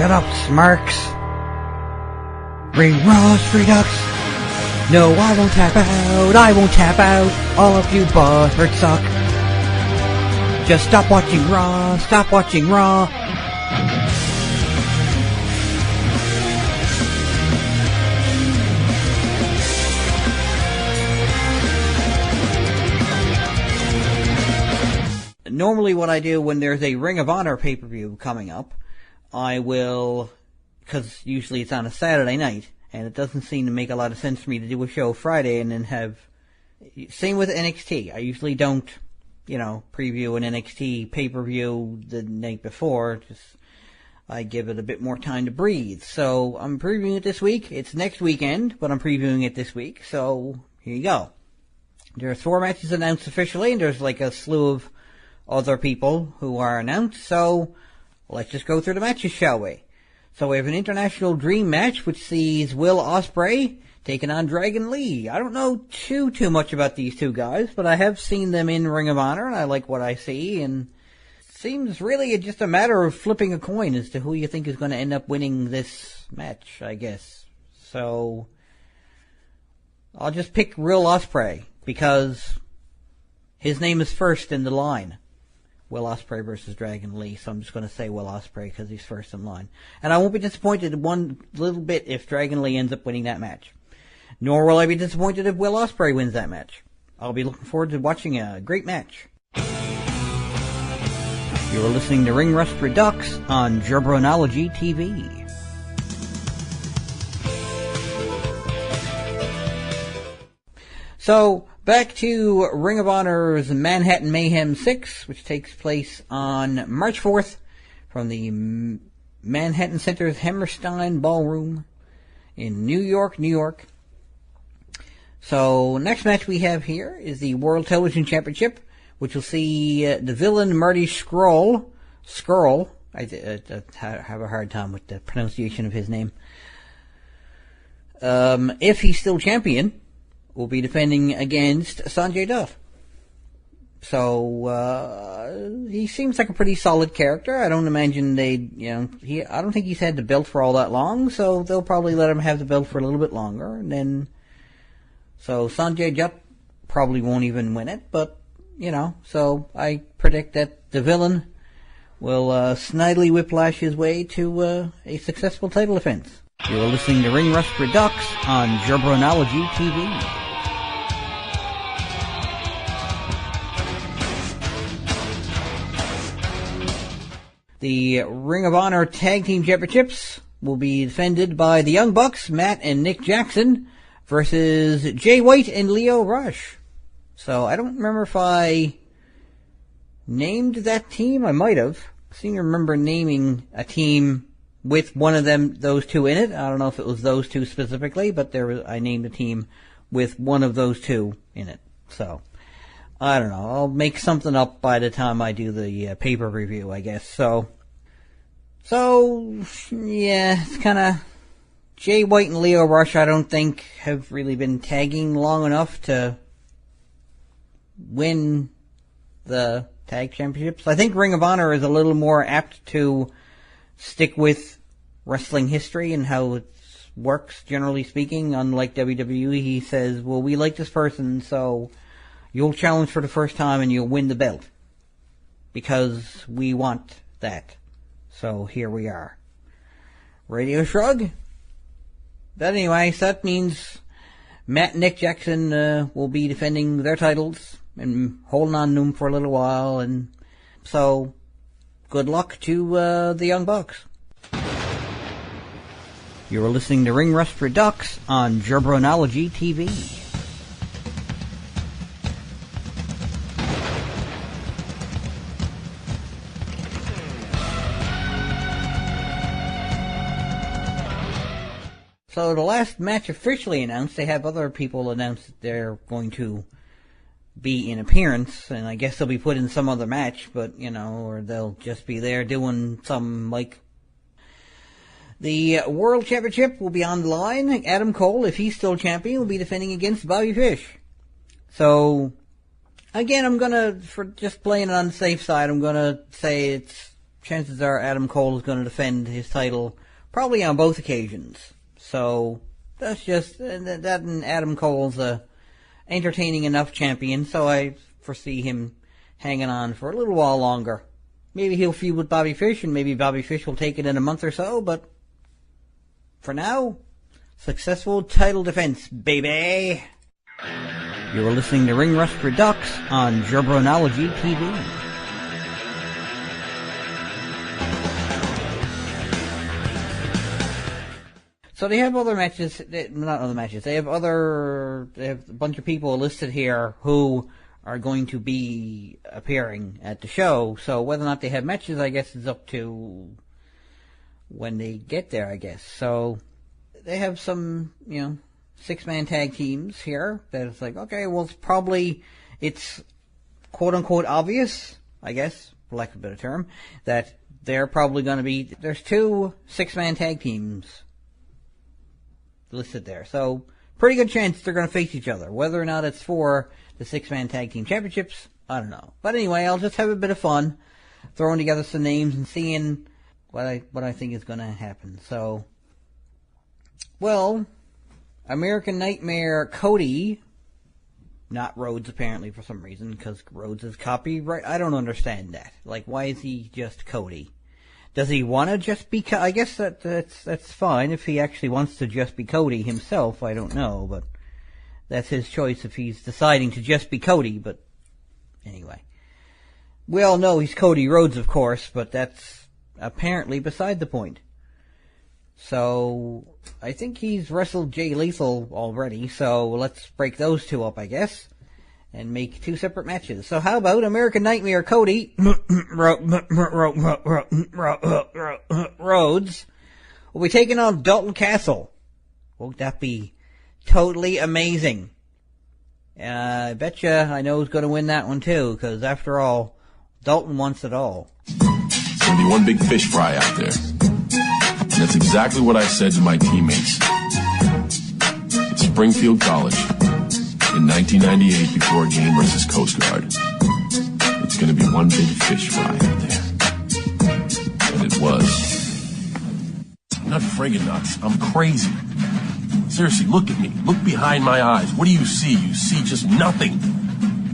Shut up, Smarks. Ring Rust Redux. No, I won't tap out. I won't tap out. All of you buzzwords suck. Just stop watching Raw. Stop watching Raw. Normally what I do when there's a Ring of Honor pay-per-view coming up, I will, because usually it's on a Saturday night, and it doesn't seem to make a lot of sense for me to do a show Friday and then have, same with NXT. I usually don't, preview an NXT pay-per-view the night before, I give it a bit more time to breathe. So I'm previewing it this week. It's next weekend, but I'm previewing it this week, so here you go. There are 4 matches announced officially, and there's like a slew of other people who are announced, so let's just go through the matches, shall we? So we have an International Dream match, which sees Will Ospreay taking on Dragon Lee. I don't know too much about these two guys, but I have seen them in Ring of Honor, and I like what I see, and it seems really just a matter of flipping a coin as to who you think is going to end up winning this match, I guess. So I'll just pick Will Ospreay, because his name is first in the line. Will Ospreay versus Dragon Lee, so I'm just going to say Will Ospreay because he's first in line. And I won't be disappointed one little bit if Dragon Lee ends up winning that match. Nor will I be disappointed if Will Ospreay wins that match. I'll be looking forward to watching a great match. You're listening to Ring Rust Redux on Jabronology TV. So, back to Ring of Honor's Manhattan Mayhem 6, which takes place on March 4th from the Manhattan Center's Hammerstein Ballroom in New York, New York. So, next match we have here is the World Television Championship, which will see the villain Marty Scurll. I have a hard time with the pronunciation of his name. If he's still champion, will be defending against Sanjay Dutt. So, he seems like a pretty solid character. I don't imagine I don't think he's had the belt for all that long, so they'll probably let him have the belt for a little bit longer, and then, so Sanjay Dutt probably won't even win it, but, so I predict that the villain will, snidely whiplash his way to, a successful title defense. You're listening to Ring Rust Redux on Jabronology TV. The Ring of Honor Tag Team Championships will be defended by the Young Bucks, Matt and Nick Jackson, versus Jay White and Lio Rush. So I don't remember if I named that team. I might have. I seem to remember naming a team with one of those two in it. I don't know if it was those two specifically, but I named a team with one of those two in it. So, I don't know. I'll make something up by the time I do the paper review, I guess. So yeah, it's kind of Jay White and Lio Rush. I don't think have really been tagging long enough to win the tag championships. I think Ring of Honor is a little more apt to stick with wrestling history and how it works, generally speaking. Unlike WWE, he says, well, we like this person, so you'll challenge for the first time and you'll win the belt. Because we want that. So here we are. Radio Shrug. But anyway, so that means Matt and Nick Jackson will be defending their titles and holding on to them for a little while. And so, good luck to the Young Bucks. You're listening to Ring Rust Redux on Jabronology TV. So the last match officially announced, they have other people announced that they're going to be in appearance, and I guess they'll be put in some other match, but, or they'll just be there doing some, the World Championship will be on the line. Adam Cole, if he's still champion, will be defending against Bobby Fish. So, again, I'm gonna, for just playing it on the safe side, I'm gonna say it's chances are Adam Cole is going to defend his title probably on both occasions. So that's just that, and Adam Cole's a entertaining enough champion, so I foresee him hanging on for a little while longer. Maybe he'll feud with Bobby Fish, and maybe Bobby Fish will take it in a month or so, but for now, successful title defense, baby! You're listening to Ring Rust Redux on Jabronology TV. So they have other matches, not other matches, they have a bunch of people listed here who are going to be appearing at the show, so whether or not they have matches, I guess, is up to when they get there, I guess. So they have some, 6-man tag teams here that it's like, okay, well, it's quote-unquote obvious, I guess, for lack of a better term, that they're probably going to be, there's 2 6-man tag teams listed there. So, pretty good chance they're going to face each other. Whether or not it's for the 6-man tag team championships, I don't know. But anyway, I'll just have a bit of fun throwing together some names and seeing what I think is going to happen. So, well, American Nightmare Cody, not Rhodes apparently for some reason, because Rhodes is copyright. I don't understand that. Like, why is he just Cody? Does he want to just be I guess that's fine if he actually wants to just be Cody himself. I don't know, but that's his choice if he's deciding to just be Cody. But anyway, we all know he's Cody Rhodes, of course, but that's apparently beside the point. So I think he's wrestled Jay Lethal already, so let's break those 2 up, I guess, and make 2 separate matches. So how about American Nightmare Cody Rhodes will be taking on Dalton Castle. Won't that be totally amazing? I betcha I know who's going to win that one too, because after all, Dalton wants it all. It's going to be one big fish fry out there. And that's exactly what I said to my teammates at Springfield College in 1998 before a game versus Coast Guard. It's going to be one big fish fry out there. And it was. I'm not friggin' nuts. I'm crazy. Seriously, look at me. Look behind my eyes. What do you see? You see just nothing.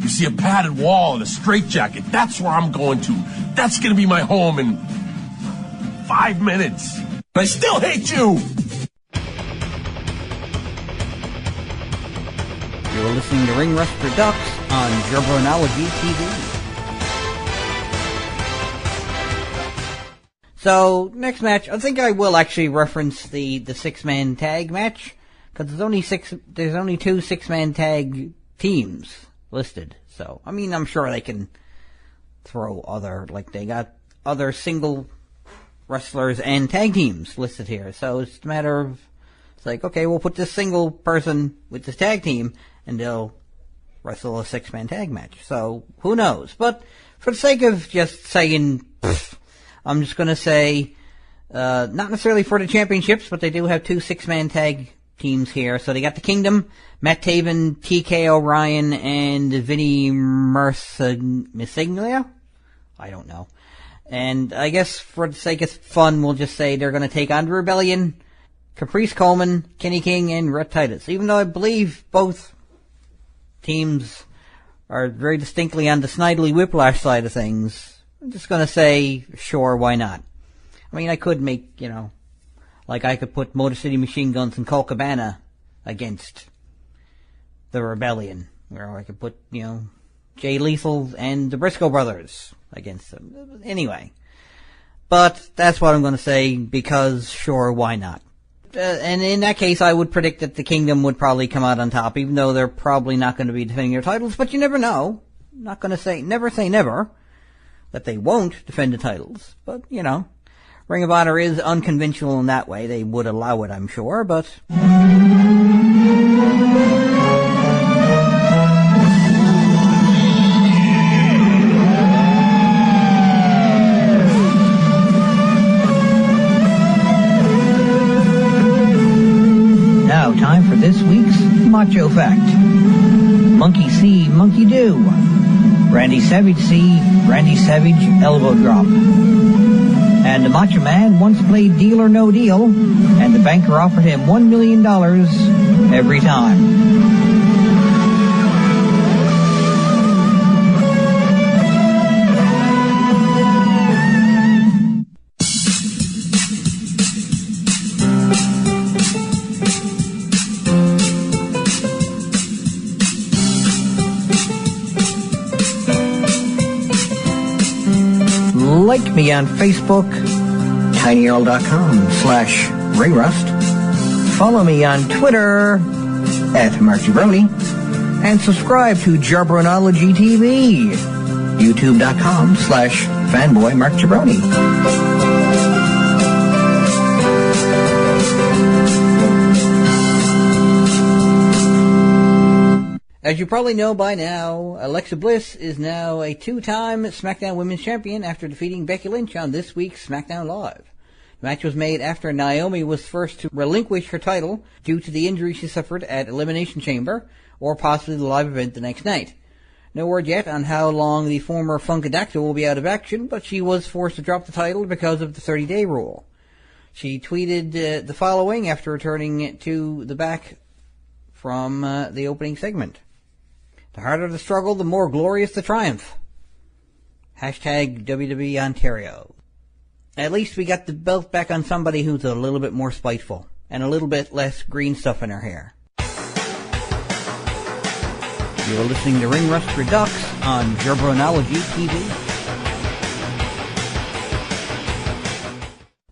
You see a padded wall and a straitjacket. That's where I'm going to. That's going to be my home in 5 minutes. I still hate you! You're listening to Ring Rust Redux on Jabronology TV. So, next match, I think I will actually reference the 6-man tag match, because there's only 2 6-man tag teams listed. So, I mean, I'm sure they can throw they got other single wrestlers and tag teams listed here. So it's a matter of, it's like, okay, we'll put this single person with this tag team and they'll wrestle a 6-man tag match. So who knows? But for the sake of just saying, I'm just going to say, not necessarily for the championships, but they do have 2 6-man tag teams here. So they got the Kingdom, Matt Taven, TK O'Ryan, and Vinny Merciglia? I don't know. And I guess for the sake of fun, we'll just say they're going to take on the Rebellion, Caprice Coleman, Kenny King, and Rhett Titus. Even though I believe both teams are very distinctly on the Snidely Whiplash side of things, I'm just going to say, sure, why not? I mean, I could make, I could put Motor City Machine Guns and Colt Cabana against the Rebellion. Or I could put, Jay Lethal and the Briscoe Brothers against them. Anyway. But that's what I'm going to say, because sure, why not? And in that case, I would predict that the Kingdom would probably come out on top, even though they're probably not going to be defending their titles, but you never know. Not going to say never that they won't defend the titles, but, Ring of Honor is unconventional in that way. They would allow it, I'm sure, but... Now, time for this week's Macho Fact. Monkey see, monkey do. Randy Savage C. Randy Savage elbow drop. And the Macho Man once played Deal or No Deal, and the banker offered him $1 million every time. Like me on Facebook, tinyurl.com/ringrust. Follow me on Twitter @MarkJabroni. And subscribe to Jabronology TV, youtube.com/fanboymarkjabroni. As you probably know by now, Alexa Bliss is now a two-time SmackDown Women's Champion after defeating Becky Lynch on this week's SmackDown Live. The match was made after Naomi was first to relinquish her title due to the injury she suffered at Elimination Chamber, or possibly the live event the next night. No word yet on how long the former Funkadactyl will be out of action, but she was forced to drop the title because of the 30-day rule. She tweeted the following after returning to the back from the opening segment. The harder the struggle, the more glorious the triumph. Hashtag WWE Ontario. At least we got the belt back on somebody who's a little bit more spiteful and a little bit less green stuff in her hair. You're listening to Ring Rust Redux on Jabronology TV.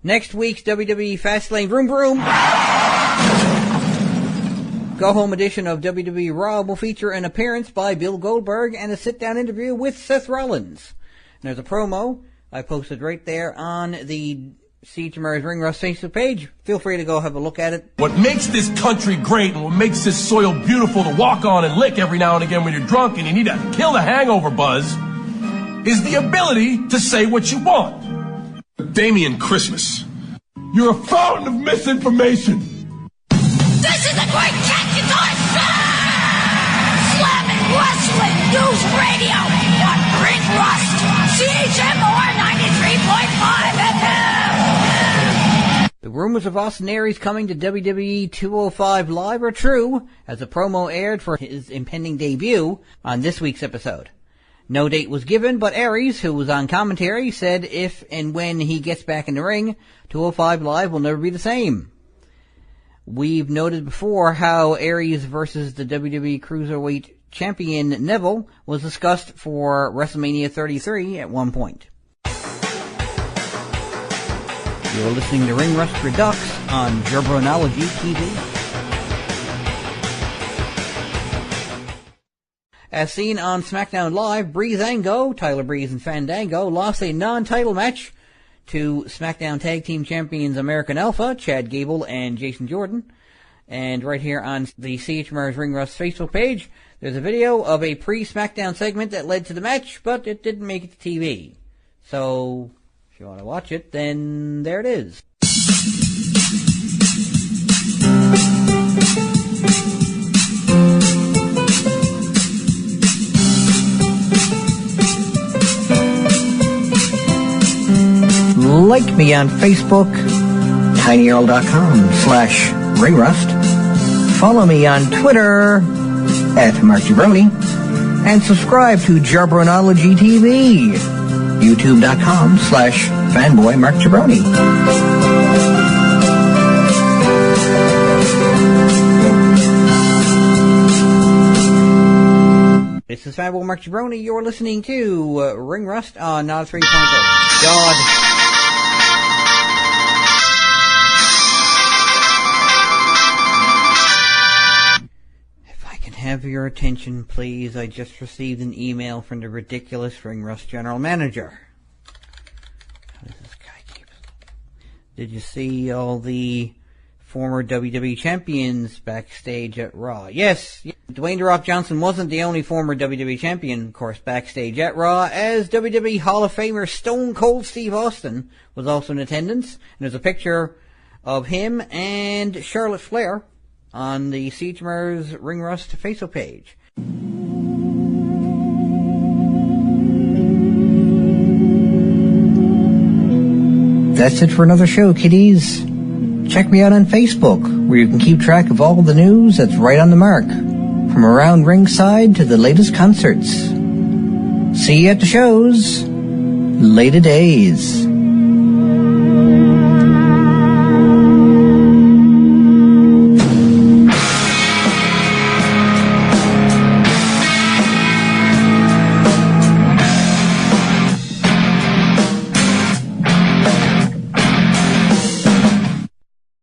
Next week's WWE Fastlane Vroom Vroom Go-Home edition of WWE Raw will feature an appearance by Bill Goldberg and a sit-down interview with Seth Rollins. And there's a promo I posted right there on the CHMR's Ring Rust Facebook page. Feel free to go have a look at it. What makes this country great and what makes this soil beautiful to walk on and lick every now and again when you're drunk and you need to kill the hangover buzz is the ability to say what you want. Damian Christmas, you're a fountain of misinformation. This is the Great Cat Guitar Slamming Wrestling News Radio on Ring Rust, CHMR 93.5 FM. The rumors of Austin Aries coming to WWE 205 Live are true, as a promo aired for his impending debut on this week's episode. No date was given, but Aries, who was on commentary, said if and when he gets back in the ring, 205 Live will never be the same. We've noted before how Aries versus the WWE Cruiserweight Champion Neville was discussed for WrestleMania 33 at one point. You're listening to Ring Rust Redux on Jabronology TV. As seen on SmackDown Live, Breezango, Tyler Breeze and Fandango, lost a non-title match to SmackDown Tag Team Champions American Alpha, Chad Gable and Jason Jordan. And right here on the CHMR's Ring Rust Facebook page, there's a video of a pre-SmackDown segment that led to the match, but it didn't make it to TV. So, if you want to watch it, then there it is. Like me on Facebook, tinyurl.com/ringrust. Follow me on Twitter @MarkJabroni. And subscribe to Jabronology TV, youtube.com/fanboymarkjabroni. This is Fanboy Mark Jabroni. You're listening to Ring Rust on Nod 3.0. God. Have your attention, please. I just received an email from the ridiculous Ring Rust general manager. How does this guy keep it? Did you see all the former WWE champions backstage at Raw? Yes, Dwayne "The Rock" Johnson wasn't the only former WWE champion, of course, backstage at Raw, as WWE Hall of Famer Stone Cold Steve Austin was also in attendance. And there's a picture of him and Charlotte Flair on the CHMR's Ring Rust Facebook page. that's it for another show, kiddies. Check me out on Facebook, where you can keep track of all the news that's right on the mark, from around ringside to the latest concerts. See you at the shows. Later days.